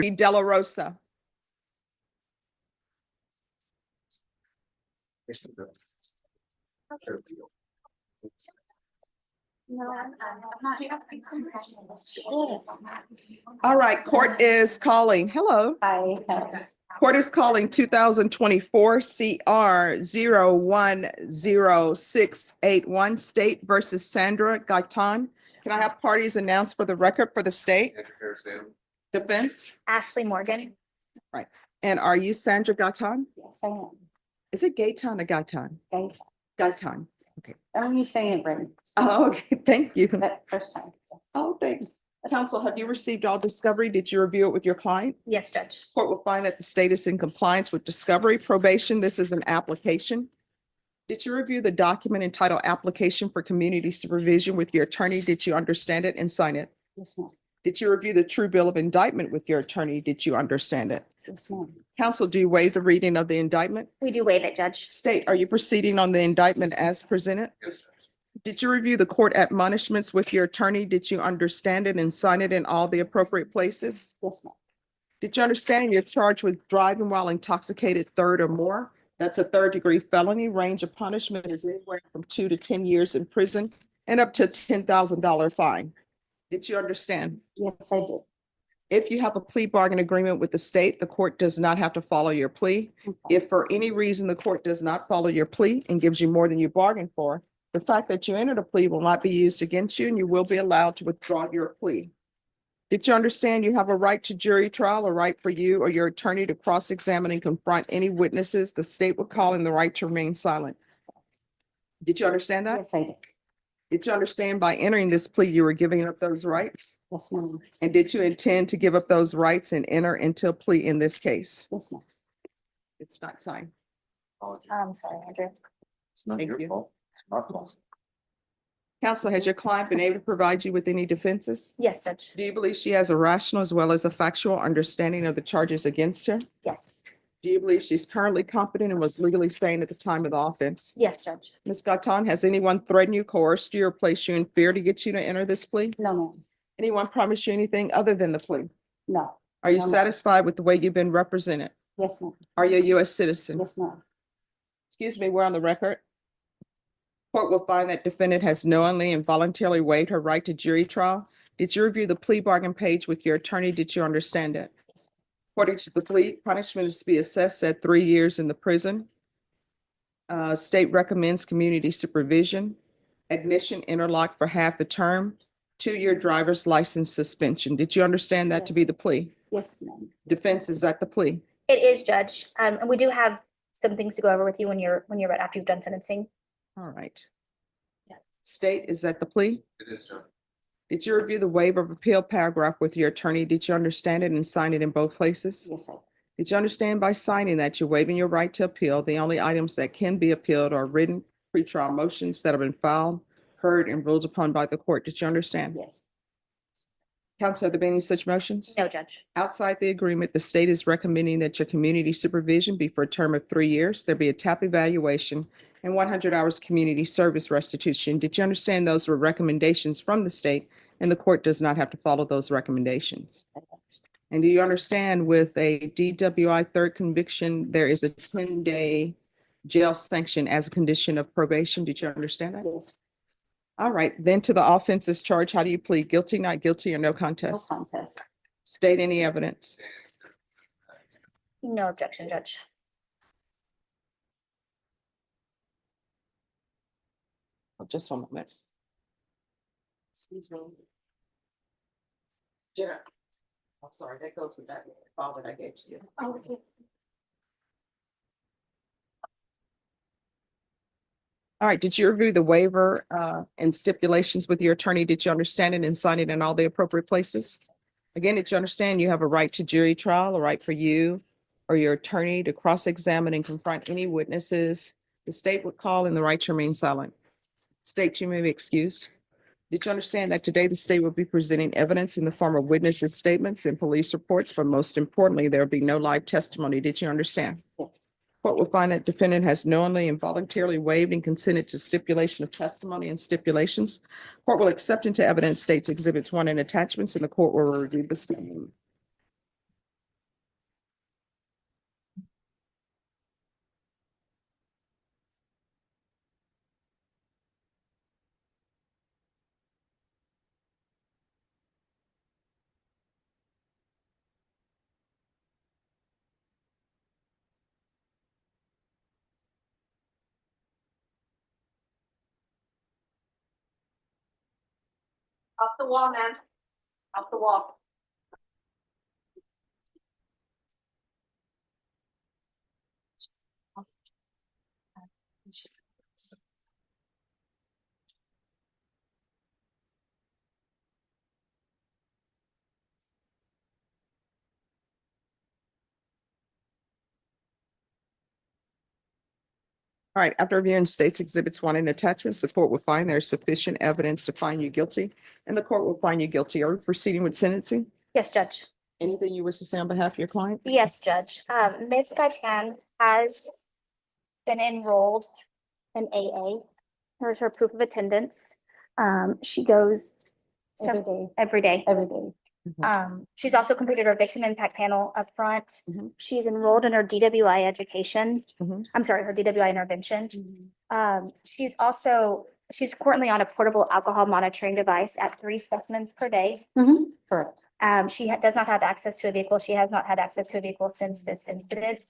De La Rosa. All right, court is calling. Hello. Hi. Court is calling 2024 CR 010681 State versus Sandra Gaitan. Can I have parties announced for the record for the state? Defense? Ashley Morgan. And are you Sandra Gaitan? Yes, I am. Is it Gaitan or Gaitan? Thank you. Gaitan. Oh, you saying it right. Oh, okay, thank you. That first time. Oh, thanks. Counsel, have you received all discovery? Did you review it with your client? Yes, Judge. Court will find that the state is in compliance with discovery probation. This is an application. Did you review the document entitled Application for Community Supervision with your attorney? Did you understand it and sign it? Yes, ma'am. Did you review the true bill of indictment with your attorney? Did you understand it? Yes, ma'am. Counsel, do you waive the reading of the indictment? We do waive it, Judge. State, are you proceeding on the indictment as presented? Yes, Did you review the court admonishments with your attorney? Did you understand it and sign it in all the appropriate places? Yes, ma'am. Did you understand you're charged with driving while intoxicated third or more? That's a third-degree felony. Range of punishment is anywhere from 2 to 10 years in prison and up to a $10,000 fine. Did you understand? Yes, I did. If you have a plea bargain agreement with the state, the court does not have to follow your plea. If for any reason the court does not follow your plea and gives you more than you bargained for, the fact that you entered a plea will not be used against you and you will be allowed to withdraw your plea. Did you understand you have a right to jury trial, a right for you or your attorney to cross-examine and confront any witnesses the state would call in the right to remain silent? Did you understand that? Yes, I did. Did you understand by entering this plea, you were giving up those rights? Yes, ma'am. And did you intend to give up those rights and enter into a plea in this case? Yes, ma'am. It's not signed. I'm sorry, Andrew. It's not Thank your you. fault. It's my fault. Counsel, has your client been able to provide you with any defenses? Yes, Judge. Do you believe she has a rational as well as a factual understanding of the charges against her? Yes. Do you believe she's currently competent and was legally sane at the time of the offense? Yes, Judge. Ms. Gatan, has anyone threatened you, coerced you, or placed you in fear to get you to enter this plea? No, ma'am. Anyone promised you anything other than the plea? No. Are you No, ma'am. satisfied with the way you've been represented? Yes, ma'am. Are you a U.S. citizen? Yes, ma'am. Excuse me, we're on the record. Court will find that defendant has knowingly and voluntarily waived her right to jury trial. Did you review the plea bargain page with your attorney? Did you understand it? Yes. According to the plea, punishment is to be assessed at 3 years in the prison. State recommends community supervision, ignition interlock for half the term, 2-year driver's license suspension. Did you understand that to be the plea? Yes, ma'am. Defense, is that the plea? It is, Judge. And we do have some things to go over with you when you're ready after you've done sentencing. All right. State, is that the plea? It is, sir. Did you review the waiver of appeal paragraph with your attorney? Did you understand it and sign it in both places? Yes, I did. Did you understand by signing that you're waiving your right to appeal? The only items that can be appealed are written pretrial motions that have been filed, heard, and ruled upon by the court. Did you understand? Yes. Counsel, have there been any such motions? No, Judge. Outside the agreement, the state is recommending that your community supervision be for a term of 3 years. There be a TAP evaluation and 100 hours community service restitution. Did you understand those were recommendations from the state and the court does not have to follow those recommendations? And do you understand with a DWI third conviction, there is a 10-day jail sanction as a condition of probation? Did you understand that? Yes. All right, then to the offenses charge, how do you plead? Guilty, not guilty, or no No contest? contest. State any evidence. No objection, Judge. Oh, just one moment. Excuse me. Jenna, I'm sorry, that goes with that file that I gave to you. Oh, okay. All right, did you review the waiver and stipulations with your attorney? Did you understand it and sign it in all the appropriate places? Again, did you understand you have a right to jury trial, a right for you or your attorney to cross-examine and confront any witnesses the state would call in the right to remain silent? State, you may be excused. Did you understand that today the state will be presenting evidence in the form of witnesses' statements and police reports, but most importantly, there will be no live testimony. Did you understand? Yes. Court will find that defendant has knowingly and voluntarily waived and consented to stipulation of testimony and stipulations. Court will accept into evidence states exhibits 1 and attachments, and the court will review the same. Off the wall, man. Off the wall. All right, after reviewing states exhibits one and attachments, the court will find there is sufficient evidence to find you guilty, and the court will find you guilty. Are we proceeding with sentencing? Yes, Judge. Anything you wish to say on behalf of your client? Yes, Judge. Ms. Gaitan has been enrolled in AA. Here's her proof of attendance. She goes Every day, every day. every day. She's also completed her victim impact panel up front. Mhm. She's enrolled in her DWI education. Mhm. I'm sorry, her DWI intervention. She's currently on a portable alcohol monitoring device at 3 specimens per day. Correct. She does not have access to a vehicle. She has not had access to a vehicle since this incident.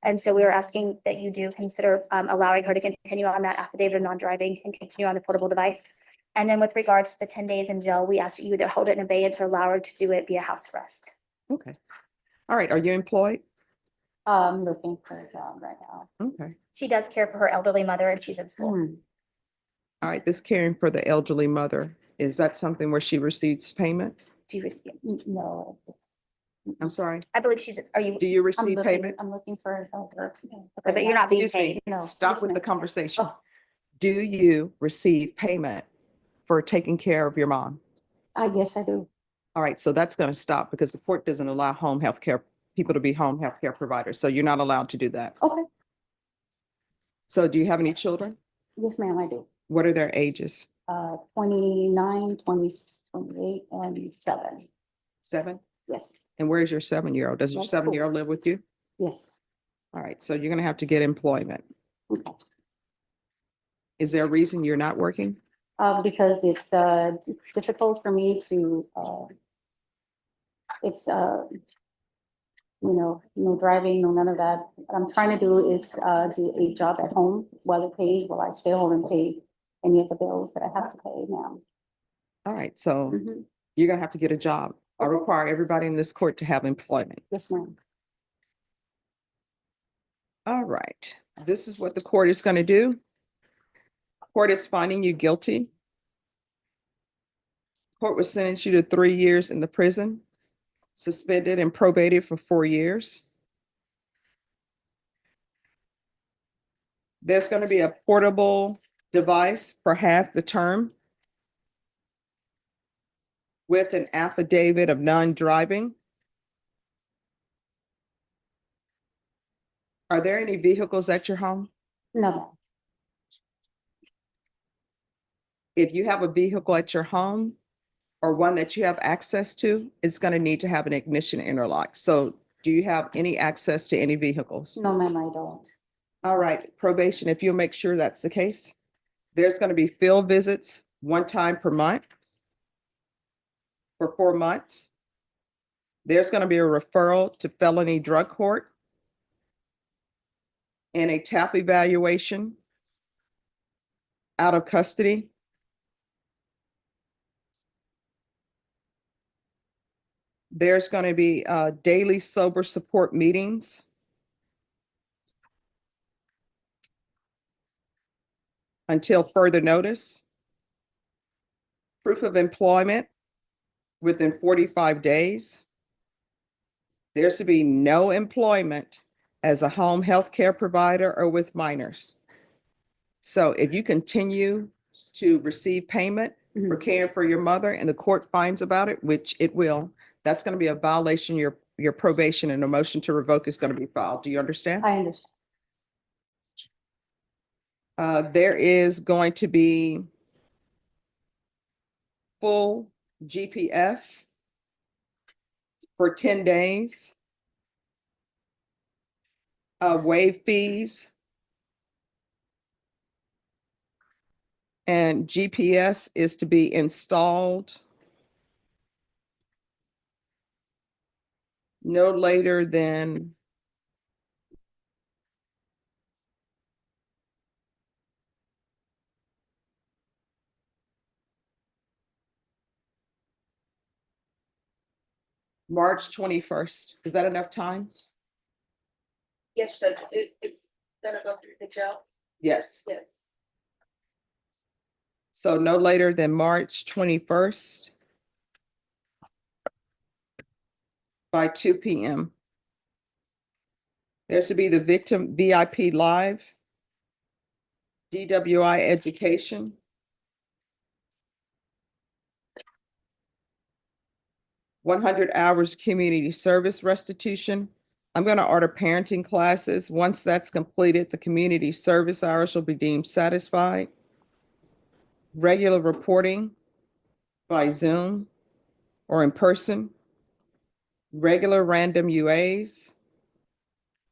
And so we are asking that you do consider allowing her to continue on that affidavit of non-driving and continue on the portable device. And then with regards to the 10 days in jail, we ask that you either hold it in abeyance or allow her to do it via house arrest. Okay. All right, are you employed? I'm looking for a job right now. Okay. She does care for her elderly mother and she's in school. All right, this caring for the elderly mother, is that something where she receives payment? Do you receive? No. I'm sorry, I believe she's, are you, do you receive payment? I'm looking for a helper. but you're not being Excuse me, paid. No. stop Yes, with the ma'am. conversation. Oh. Do you receive payment for taking care of your mom? I guess I do. All right, so that's going to stop because the court doesn't allow home health care people to be home health care providers. So you're not allowed to do that. Okay. So do you have any children? Yes, ma'am, I do. What are their ages? 29, 20, 28, and 7. 7? Yes, And where's your 7-year-old? Does your That's cool. 7-year-old live with you? yes. All right, so you're going to have to get employment. Okay. Is there a reason you're not working? Because it's difficult for me to, it's, no driving, no none of that. What I'm trying to do is do a job at home while it pays, while I stay home and pay any of the bills that I have to pay now. All right, so Mhm. you're going to have to get a job. I Okay. require everybody in this court to have employment. Yes, ma'am. All right, this is what the court is going to do. Court is finding you guilty. Court will sentence you to 3 years in the prison, suspended and probated for 4 years. There's going to be a portable device for half the term with an affidavit of non-driving. Are there any vehicles at your home? No, ma'am. If you have a vehicle at your home or one that you have access to, it's going to need to have an ignition interlock. So do you have any access to any vehicles? No, ma'am, I don't. All right, probation, if you'll make sure that's the case. There's going to be field visits 1 time per month for 4 months. There's going to be a referral to felony drug court and a TAP evaluation out of custody. There's going to be daily sober support meetings. Until further notice. Proof of employment within 45 days. There's to be no employment as a home health care provider or with minors. So if you continue to receive payment for caring for your mother and the court finds about it, which it will, that's going to be a violation of your probation, and a motion to revoke is going to be filed. Do you understand? I understand. There is going to be full GPS for 10 days. Waive fees. And GPS is to be installed no later than March 21st. Is that enough time? Yes, Judge, it's gonna go through the jail, Yes. yes. So no later than March 21st by 2 p.m. There should be the victim VIP live, DWI education, $100 community service restitution. I'm going to order parenting classes. Once that's completed, the community service hours will be deemed satisfied. Regular reporting by Zoom or in person. Regular random UAs.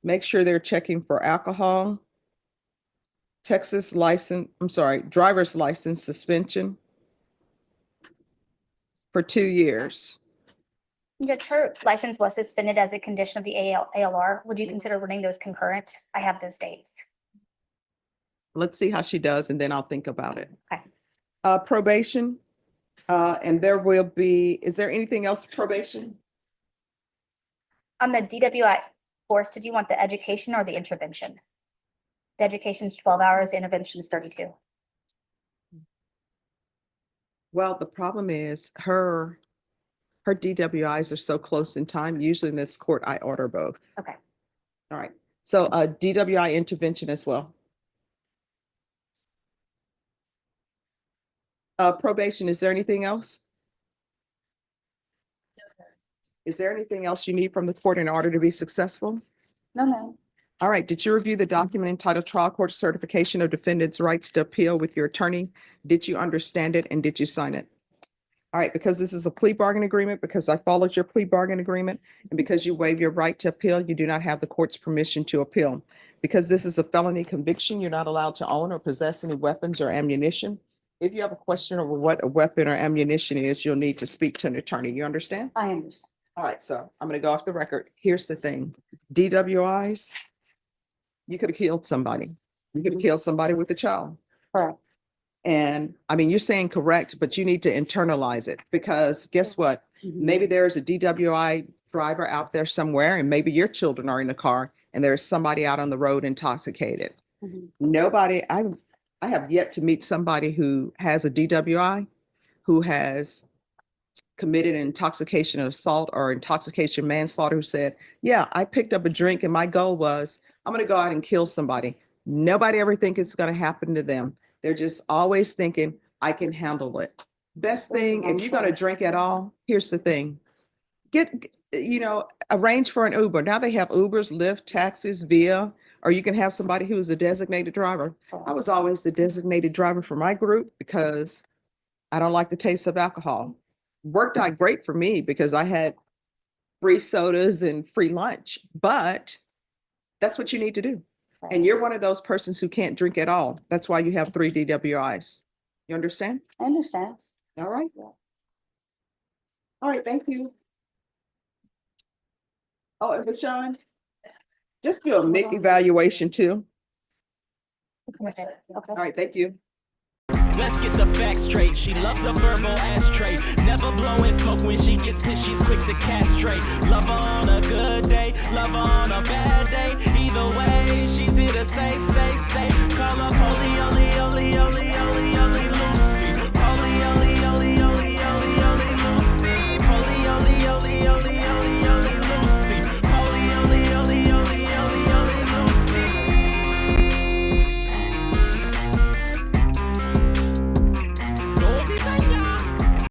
Make sure they're checking for alcohol. Driver's license suspension for 2 years. Judge, her license was suspended as a condition of the ALR. Would you consider running those concurrent? I have those dates. Let's see how she does, and then I'll think about it. Okay. Probation, and there will be, is there anything else probation? On the DWI course, did you want the education or the intervention? The education's 12 hours, intervention is 32. Well, the problem is her DWIs are so close in time. Usually in this court, I order both. Okay. All right. So DWI intervention as well. Probation, is there anything else? Is there anything else you need from the court in order to be successful? No, ma'am. All right, did you review the document entitled Trial Court Certification of Defendant's Rights to Appeal with your attorney? Did you understand it and did you sign it? All right, because this is a plea bargain agreement, because I followed your plea bargain agreement, and because you waive your right to appeal, you do not have the court's permission to appeal. Because this is a felony conviction, you're not allowed to own or possess any weapons or ammunition. If you have a question over what a weapon or ammunition is, you'll need to speak to an attorney. You understand? I understand. All right, so I'm gonna go off the record. Here's the thing. DWIs, you could have killed somebody. You could have killed somebody with a child. Correct. And I mean, you're saying correct, but you need to internalize it, because guess what? Maybe there's a DWI driver out there somewhere, and maybe your children are in the car and there's somebody out on the road intoxicated. Mhm. I have yet to meet somebody who has a DWI who has committed an intoxication assault or intoxication manslaughter who said, yeah, I picked up a drink and my goal was, I'm going to go out and kill somebody. Nobody ever think it's going to happen to them. They're just always thinking, I can handle it. Best thing, if you're going to drink at all, here's the thing. Arrange for an Uber. Now they have Ubers, Lyft, taxis, Via, or you can have somebody who is a designated driver. I was always the designated driver for my group because I don't like the taste of alcohol. Worked out great for me because I had free sodas and free lunch, but that's what you need to do. And you're one of those persons who can't drink at all. That's why you have 3 DWIs. You understand? I understand. All right. Yeah. All right, thank you. Oh, and Bashan, just do a MIC evaluation too. Okay. All right, thank you. Let's get the facts straight. She loves a verbal ashtray. Never blowing smoke when she gets pissed. She's quick to castrate. Love her on a good day, love her on a bad day. Either way, she's here to stay, stay,